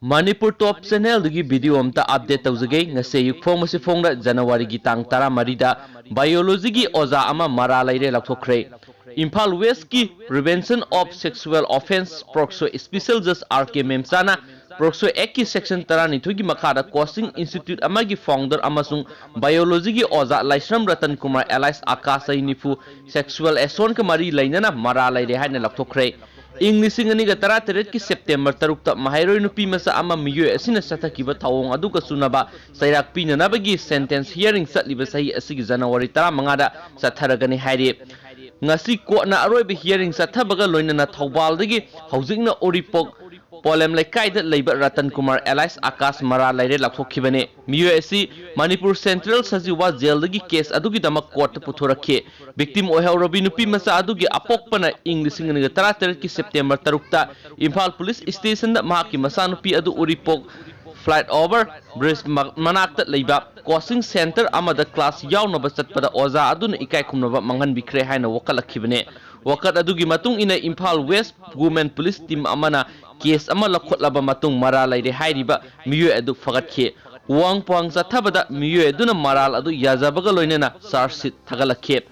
Manipur Top Channel dagi video amta update tawjage ngase yukfong masi phongda January gi tang 13 da biology gi oza ama mara laire lakthokre. Imphal West ki Prevention of Sexual Offense Proxo Special Justice RK Memsana Proxo Act ki section 32 gi makhada Coaching Institute ama gi founder amasung biology gi oza Laisram Ratan Kumar Alice Akasai nifu sexual assault ka mari lainana mara laire haina lakthokre. English ngani ga tara teret ki September tarukta mahairoi nupi masa ama miyo asina satakiba thawong aduga sunaba sairak pinana bagi sentence hearing satliba sahi asigi January 15 da satharagani haire ngasi ko na aroiba hearing sathabaga loinana Thawbal dagi haujingna Oripok Polem Lekai da leiba Ratan Kumar Alice Akas mara laire lakhokhibane miyo asi Manipur Central Sajiwa jail dagi case adugi damak court puthorakhe victim ohaurabi nupi masa adugi apokpana English ngani ga 13 ki September tarukta Imphal Police Station da mahaki masa nupi adu Oripok flight over bridge manakta leiba coaching center amada class yawnaba chatpada oza aduna ikai khumnaba manghan bikre haina wakalakhibane wakat adugi matung ina Imphal West Women Police Team amana case ama lakhotlaba matung mara laire hairiba miyo adu fagatke wang pang sathabada miyo aduna maral adu yajabaga loinena charge sheet thagalakhe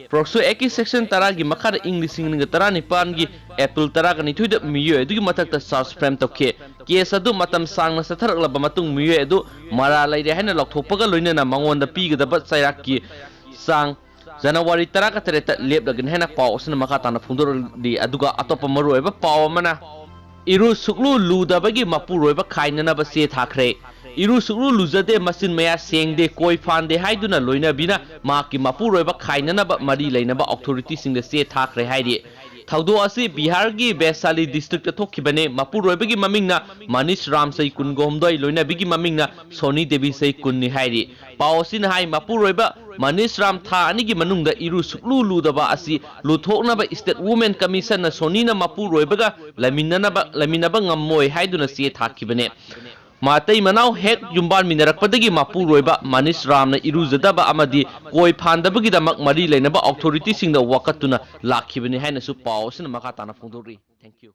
Proxo Eki section 10 gi makhara English ngni 19 gi April 12 da miyo adu gi matakta charge frame tokhe case adu matam sangna sathaраклaba matung miyo adu mara laire haina lakthopaga loinena mangonda pigadaba sairak ki sang January 13 lepdagan hena paw osna makatana phungdor di aduga atopa maroiba paw mana Iru suklu ludabagi mapuroiba khainana ba se thakre Iru suklu lujade masin maya sengde koi fande haiduna loina bina maki mapuroiba khainana ba mari lainaba authority singda se thakre haidi Thaudo asi Bihar gi Vaishali district thokhibane mapuroibagi mamingna Manish Ram Sai kun gomdoi loina bigi mamingna Soni Devi Sai kun ni haidi Paosin hai mapuroiba Manish Ram tha ani gi manungda iru suklu ludaba asi luthoknaba State Women Commission na Soni na mapuroibaga laminaba ngammoi haiduna se thakibane Matai Manau hek Yumbal Minarakpadagi mapuroiba Manish Ram na irujadaba amadi koi phandabagi damak mari lainaba authority singda wakatuna lakhibani haina su paw sina makatana phongdori. Thank you.